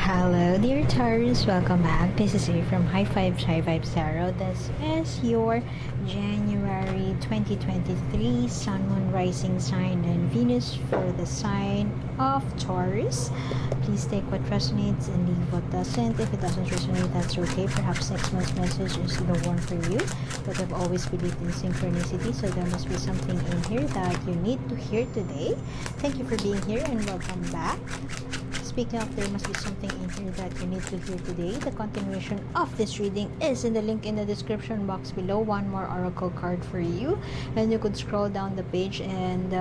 Hello dear Taurus, welcome back. This is you from High Vibes Tarot. This is your January 2023 Sun, Moon, Rising sign and Venus for the sign of Taurus. Please take what resonates and leave what doesn't. If it doesn't resonate, that's okay. Perhaps next month's message is the one for you. But I've always believed in synchronicity, so there must be something in here that you need to hear today. Thank you for being here and welcome back. Speaking of, there must be something in here that you need to hear today. The continuation of this reading is in the link in the description box below. One more oracle card for you, and you could scroll down the page and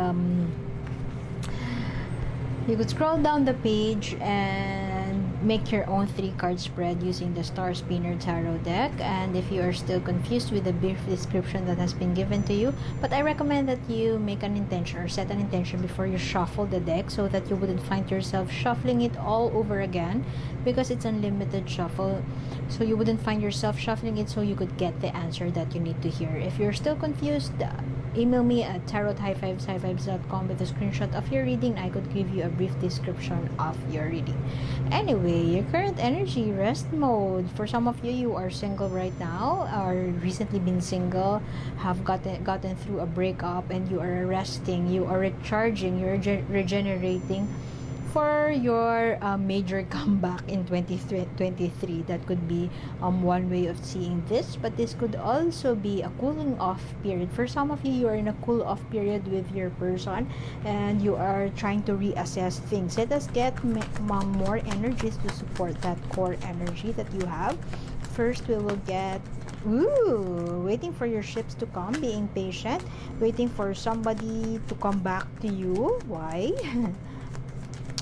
make your own 3-card spread using the Star Spinner Tarot deck. And if you are still confused with the brief description that has been given to you, but I recommend that you make an intention or set an intention before you shuffle the deck, so that you wouldn't find yourself shuffling it all over again, because it's unlimited shuffle. So you wouldn't find yourself shuffling it, so you could get the answer that you need to hear. If you're still confused, email me at tarot@highvibes.com with a screenshot of your reading. I could give you a brief description of your reading. Anyway, your current energy, rest mode. For some of you, you are single right now, or recently been single, have gotten through a breakup, and you are resting, you are recharging, you're regenerating for your major comeback in 2023. That could be one way of seeing this, but this could also be a cooling off period. For some of you, you are in a cool off period with your person and you are trying to reassess things. Let us get more energies to support that core energy that you have. First, we will get waiting for your ships to come, being patient, waiting for somebody to come back to you. Why?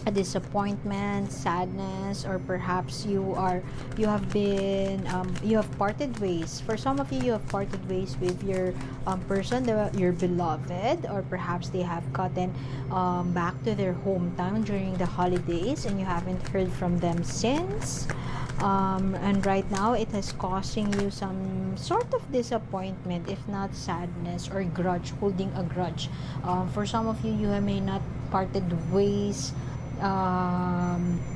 A disappointment, sadness, or perhaps you have parted ways. For some of you, you have parted ways with your person, your beloved, or perhaps they have gotten back to their hometown during the holidays and you haven't heard from them since. And right now it is causing you some sort of disappointment, if not sadness or grudge, holding a grudge. For some of you, you may not parted ways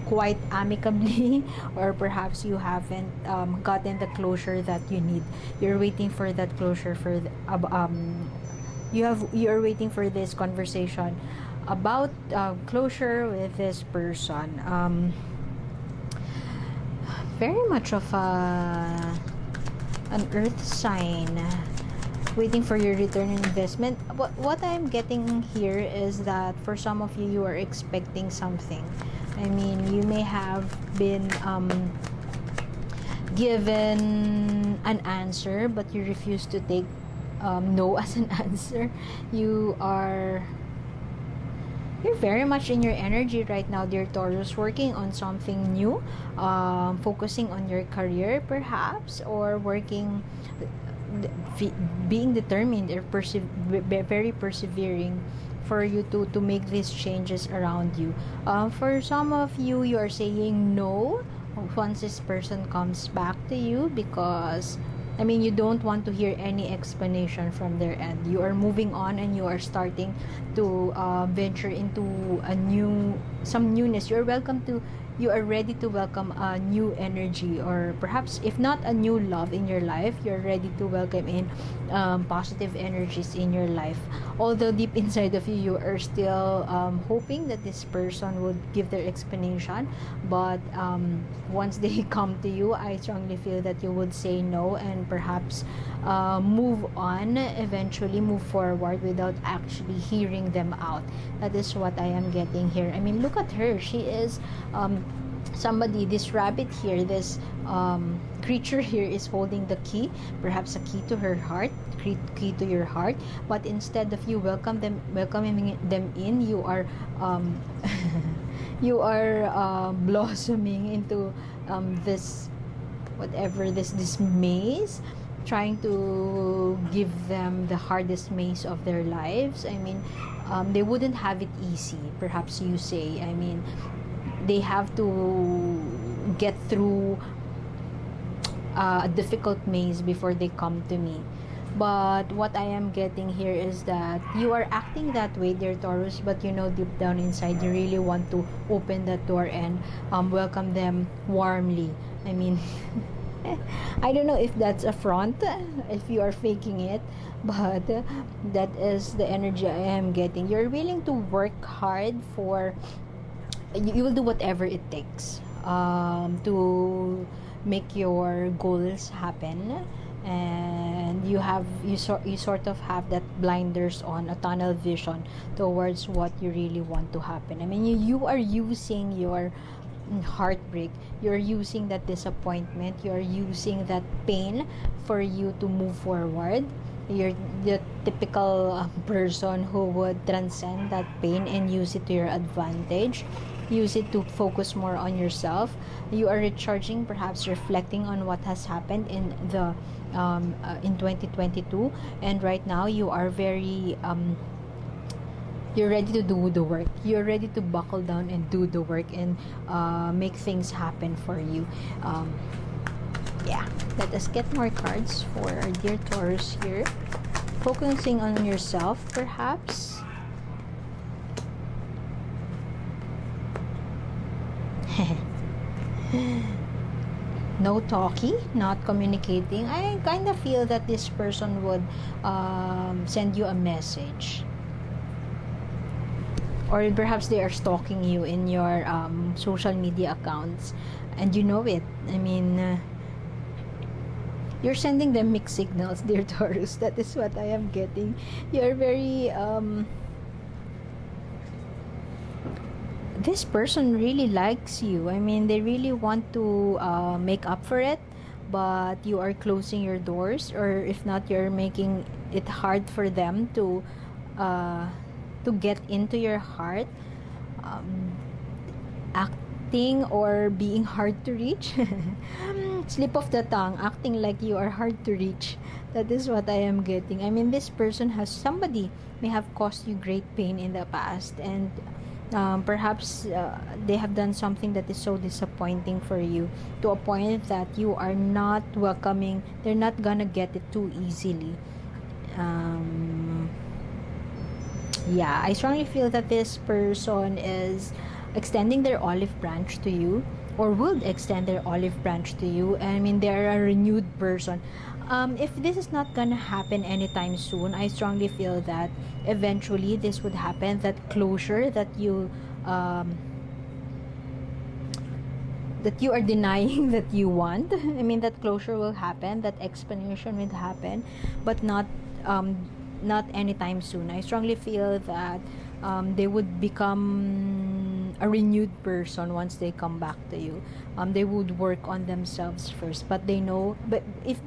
quite amicably, or perhaps you haven't gotten the closure that you need. You're waiting for that closure for you're waiting for this conversation about closure with this person. Very much of an earth sign, waiting for your return on investment. What I'm getting here is that for some of you, you are expecting something. I mean, you may have been given an answer, but you refuse to take no as an answer. You're very much in your energy right now, dear Taurus, working on something new, focusing on your career perhaps, or working, being determined or very persevering for you to make these changes around you. For some of you, you are saying no once this person comes back to you, because I mean, you don't want to hear any explanation from their end. You are moving on and you are starting to venture into some newness. You are ready to welcome a new energy, or perhaps if not a new love in your life, you're ready to welcome in positive energies in your life. Although deep inside of you, you are still hoping that this person would give their explanation, but once they come to you, I strongly feel that you would say no and perhaps move on, eventually move forward without actually hearing them out. That is what I am getting here. I mean, look at her. She is somebody, this rabbit here, this creature here is holding the key, perhaps a key to her heart, key to your heart, but instead of you welcoming them in, you are you are blossoming into this maze, trying to give them the hardest maze of their lives. I mean, they wouldn't have it easy, perhaps you say. I mean, they have to get through a difficult maze before they come to me. But what I am getting here is that you are acting that way, dear Taurus, but you know deep down inside you really want to open that door and welcome them warmly. I mean, I don't know if that's a front, if you are faking it, but that is the energy I am getting. You're willing to work hard for, you will do whatever it takes to make your goals happen. And you sort of have that blinders on, a tunnel vision towards what you really want to happen. I mean, you are using your heartbreak, you're using that disappointment, you're using that pain for you to move forward. You're the typical person who would transcend that pain and use it to your advantage, use it to focus more on yourself. You are recharging, perhaps reflecting on what has happened in the in 2022, and right now you are very you're ready to do the work. You're ready to buckle down and do the work and make things happen for you. Yeah, let us get more cards for our dear Taurus here. Focusing on yourself, perhaps. No talkie, not communicating. I kind of feel that this person would send you a message, or perhaps they are stalking you in your social media accounts and you know it. I mean, you're sending them mixed signals, dear Taurus. That is what I am getting. You're very this person really likes you. I mean, they really want to make up for it, but you are closing your doors, or if not, you're making it hard for them to get into your heart, acting or being hard to reach. Slip of the tongue, acting like you are hard to reach. That is what I am getting. I mean, this person somebody may have caused you great pain in the past, and perhaps they have done something that is so disappointing for you, to a point that you are not welcoming. They're not gonna get it too easily. Yeah, I strongly feel that this person is extending their olive branch to you, or would extend their olive branch to you. I mean, they're a renewed person. If this is not gonna happen anytime soon, I strongly feel that eventually this would happen. That closure that you are denying that you want. I mean, that closure will happen. That explanation will happen, but not anytime soon. I strongly feel that they would become a renewed person once they come back to you. They would work on themselves first, but they know. But if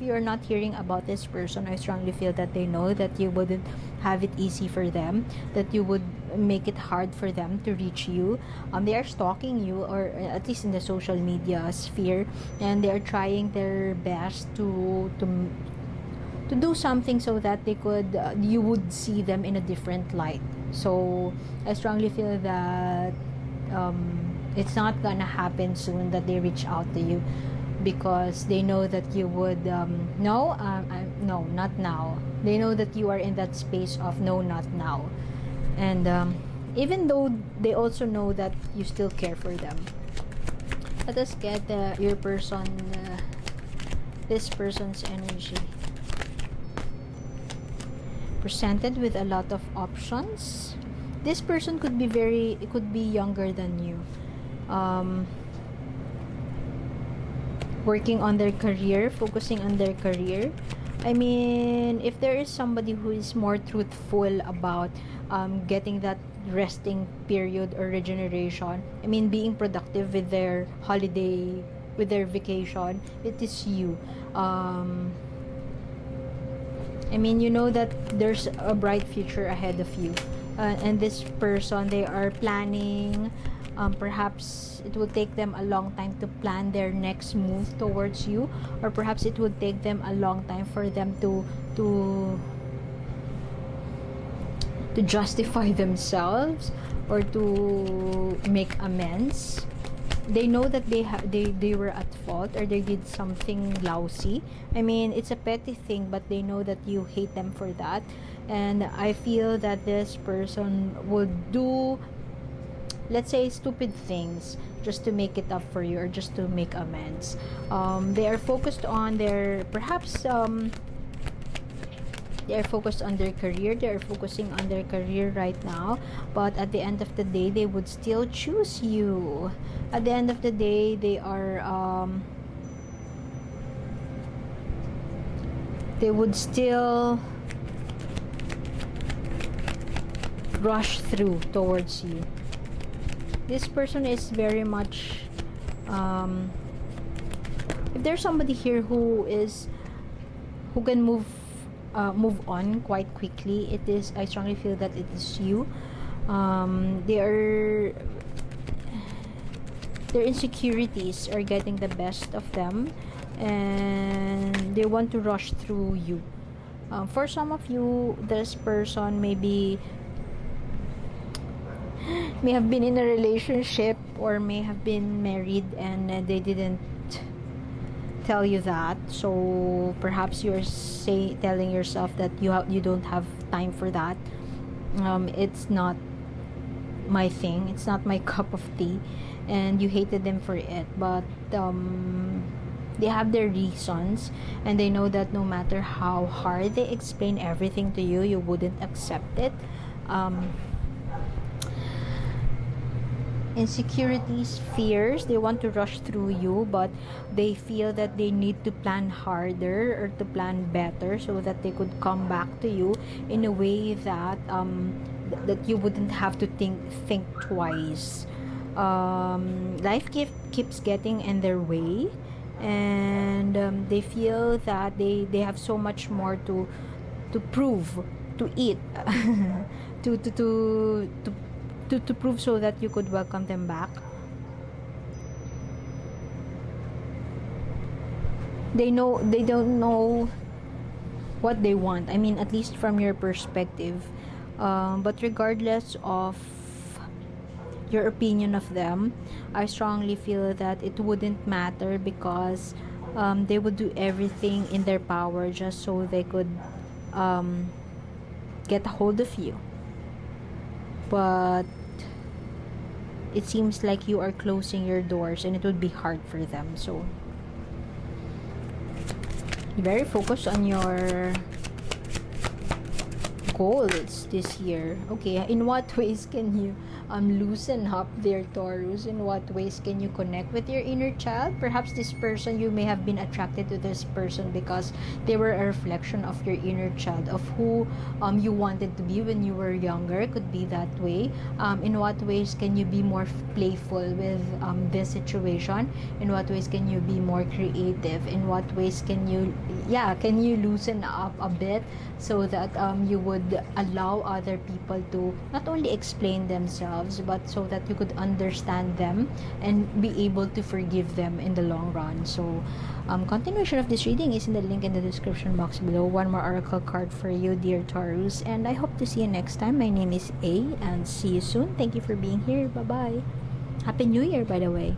you're not hearing about this person, I strongly feel that they know that you wouldn't have it easy for them, that you would make it hard for them to reach you. They are stalking you, or at least in the social media sphere, and they are trying their best to do something so that they could you would see them in a different light. So I strongly feel that it's not gonna happen soon that they reach out to you, because they know that you would no, not now. They know that you are in that space of no, not now. And even though they also know that you still care for them. Let us get your person, this person's energy. Presented with a lot of options. This person could be younger than you, working on their career, focusing on their career. I mean, if there is somebody who is more truthful about getting that resting period or regeneration, I mean, being productive with their holiday, with their vacation, it is you. I mean, you know that there's a bright future ahead of you. And this person, they are planning. Perhaps it will take them a long time to plan their next move towards you, or perhaps it would take them a long time for them to justify themselves, or to make amends. they know that they were at fault, or they did something lousy. I mean, it's a petty thing, but they know that you hate them for that. And I feel that this person would do, let's say, stupid things just to make it up for you, or just to make amends. They are focused on their, perhaps they are focused on their career. They are focusing on their career right now, but at the end of the day, they would still choose you. At the end of the day, they would still rush through towards you. This person is very much, if there's somebody here who can move on quite quickly, I strongly feel that it is you. Their insecurities are getting the best of them, and they want to rush through you. For some of you, this person may have been in a relationship, or may have been married, and they didn't tell you that. So perhaps you're telling yourself that you don't have time for that. It's not my thing, it's not my cup of tea, and you hated them for it. But they have their reasons, and they know that no matter how hard they explain everything to you, you wouldn't accept it. Insecurities, fears, they want to rush through you, but they feel that they need to plan harder, or to plan better, so that they could come back to you in a way that that you wouldn't have to think twice. Life keeps getting in their way, and they feel that they have so much more to prove, to eat, to prove, so that you could welcome them back. They don't know what they want, I mean, at least from your perspective. But regardless of your opinion of them, I strongly feel that it wouldn't matter, because they would do everything in their power just so they could get a hold of you. But it seems like you are closing your doors, and it would be hard for them. So very focused on your goals this year. Okay, in what ways can you loosen up, their Taurus? In what ways can you connect with your inner child? Perhaps this person, you may have been attracted to this person because they were a reflection of your inner child, of who you wanted to be when you were younger. Could be that way. In what ways can you be more playful with this situation? In what ways can you be more creative? In what ways can you loosen up a bit, so that you would allow other people to not only explain themselves, but so that you could understand them and be able to forgive them in the long run. So continuation of this reading is in the link in the description box below. One more oracle card for you, dear Taurus, and I hope to see you next time. My name is A, and see you soon. Thank you for being here. Bye bye. Happy New Year, by the way.